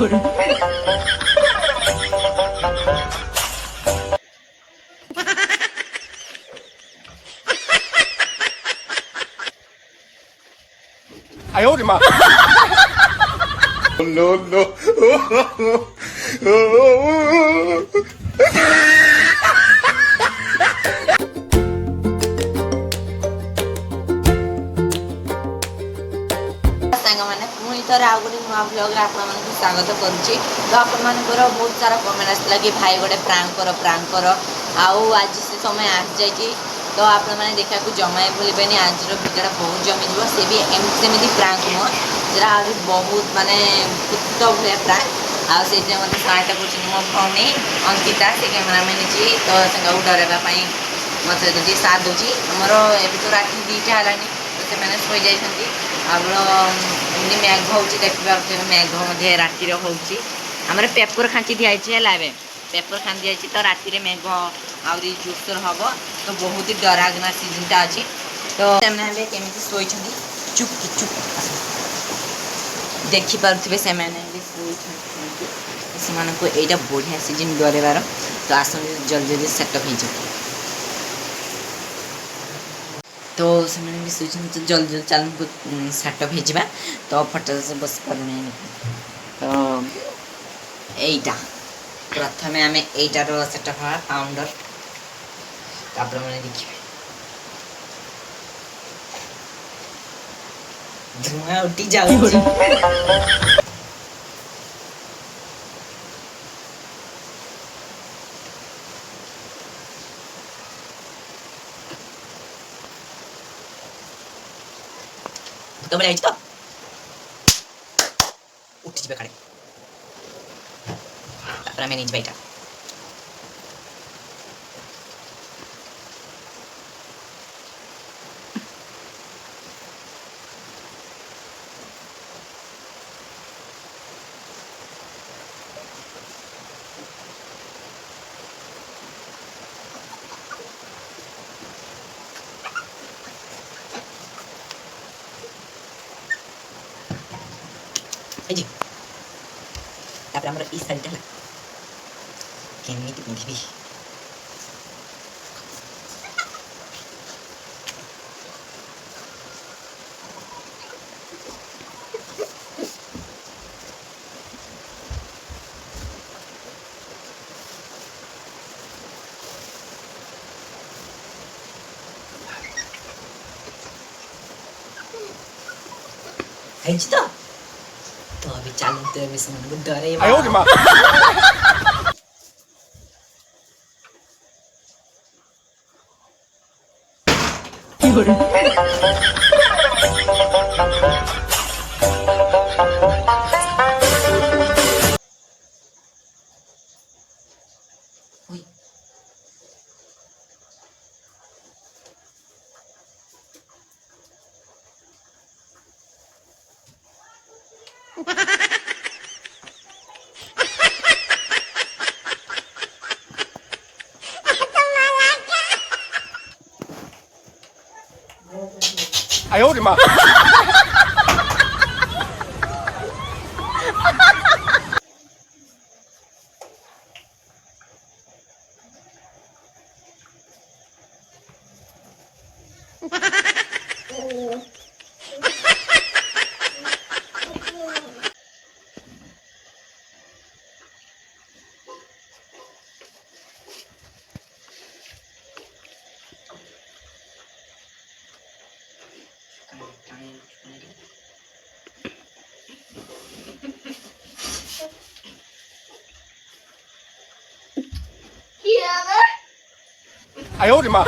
哎呦我的妈！No no！ साଙ୍ଗमाने पुणी थर आउ गोटे नुआ ब्लॉग आपको स्वागत करुच्ची। तो आपर बहुत सारा कमेंट आसला कि भाई गोटे प्रांक कर आज से समय आसी जाइए। तो आप मैंने देखा जमा भूलें आज भिडियो बहुत जमीज सी भी एमती प्रांक नुह जरा आज बहुत मानने भूत भाया प्रांक आते मतलब सहायता कर मो भौणी अंकिता से कैमेरामैन जी तो डरवाई मत दूसरी साथ दूसरी आमर एवं तो रात 2टा है तो से शोई जाती एमती मेघ हो देखिए मेघ रातिर होमर पेपर खाँची दिखाई है पेपर खाँची दिखाई तो रातिर मेघ आहरी जोरसोर हम तो बहुत ही डरागना सीजनटा अच्छी। तो केमी शोई चुप की चुप देखिपे से यहाँ बढ़िया सीजन डरवार। तो आस जल्दी जल्दी सेटअप हो तो से भी सोचते तो जल्दी जल्दी चल सेटअप हो तो फटो से बस पार तो यहीटा प्रथम आम यहीटार सेटअप हाँ पाउंडर तापर मैंने देखिए धुआं उठी जाऊँ तो मैं तो उठ जाए खाड़े तापर आम निज बाईटा जी तापर आमर ई शाढ़ीटा है केमी पिंधि तो अभी चालू तो अभी से डरे 哎呦我的妈哎呦我的妈哎呦我的妈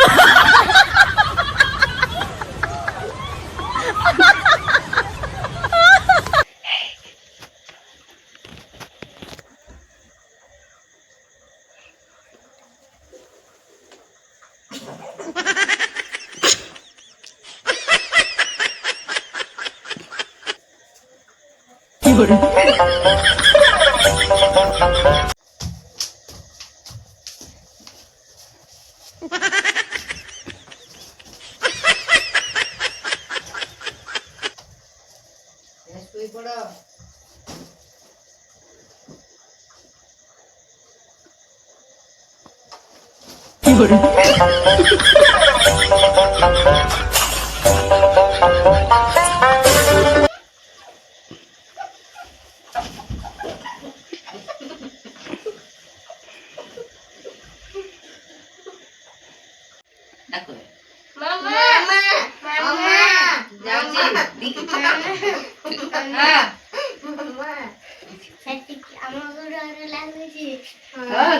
有人。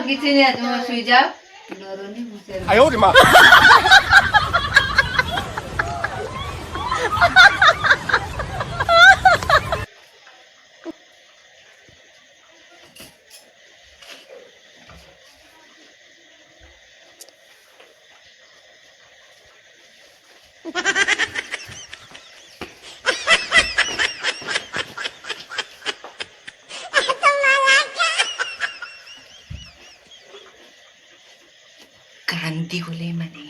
କିଛି ନାହିଁ ତୁମ ଶୋଇଯାଅ ଡରନି 哎呦我的妈！ कांदी बोले मने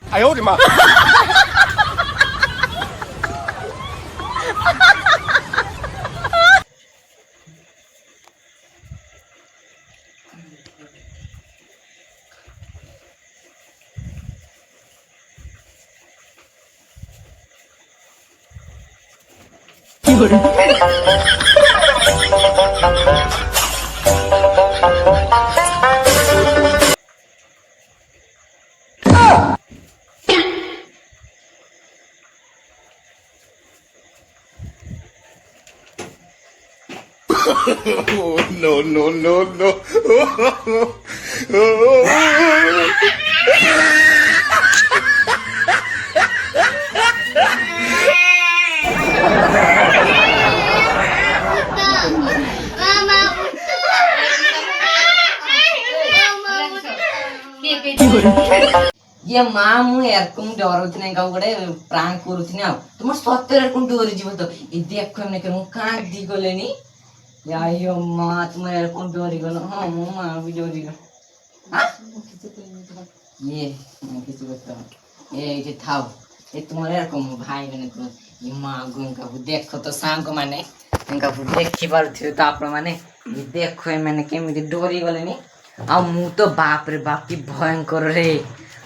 哎呦我的妈！ no, no, no, no. ये माँ मु एरकम डरुथने का गोटे प्रांक करूथने आ तुम सत्तर एरकम डरी जीव तो ए देखो हमने के मु कान दी गलेनी यायो माँ तुम एरकम डरी गलो हां मु माँ भी डरी गलो हां ये मैं किसी बता ये थाओ ये तुम्हारे एरकम भाई ने तो ये माँ गुन का देखो तो सांग माने इनका देखि पारथियो तो आपण माने ये देखो मैंने केमिति डरी गलेनी आ मु तो बाप रे बाप की भयंकर रे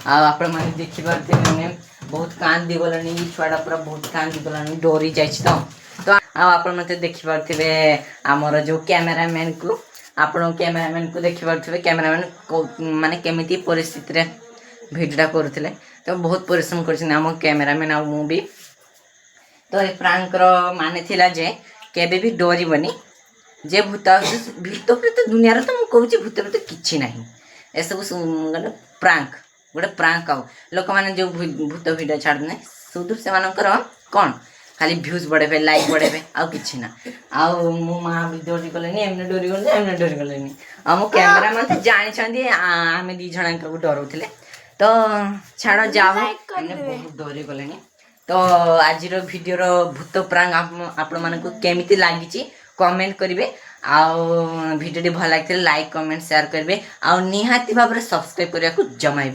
आप देखिपारे मैंने बहुत कांदी गलानी छुआटा पूरा बहुत कांदी गलानी डरी जाइए तो आप देखिपारे आमर जो कैमेरामैन को आप कैमेरामैन को देखिपारे कैमेरामैन माने केमिति परिस्थिति रे भिडियोटा करुले तो बहुत परिश्रम कर कैमेरामैन आ मु भी तो ये प्रांकर माने थिला जे केबे भी डरबनी जे भूत भूत प्रेत दुनिया तो मुझे कहूँ भूत प्रेत किसी ना ए सब प्रांक गोटे प्रांक आउ लोक मैंने जो भूत भिडियो छाड़ने सुदूर से कौन खाली भ्यूज बढ़ेबे लाइक बढ़ेबे आउ किछि ना आउ मो माँ भी डरी गलेनी एमने डरी गले एमने डरी गलेनी आ मो कैमरा मैन तो जानी आम दी जन डरुले तो छाड़ जाओ एमने बहुत डरी गलेनी तो आज भिडियोर भूत प्रांक आपण मानक केमिति लागिछि कमेंट करेंगे आउ भिडियो भल लगे लाइक कमेंट शेयर करेंगे आउ निहाती भाव सब्सक्राइब करने को जमाइबे।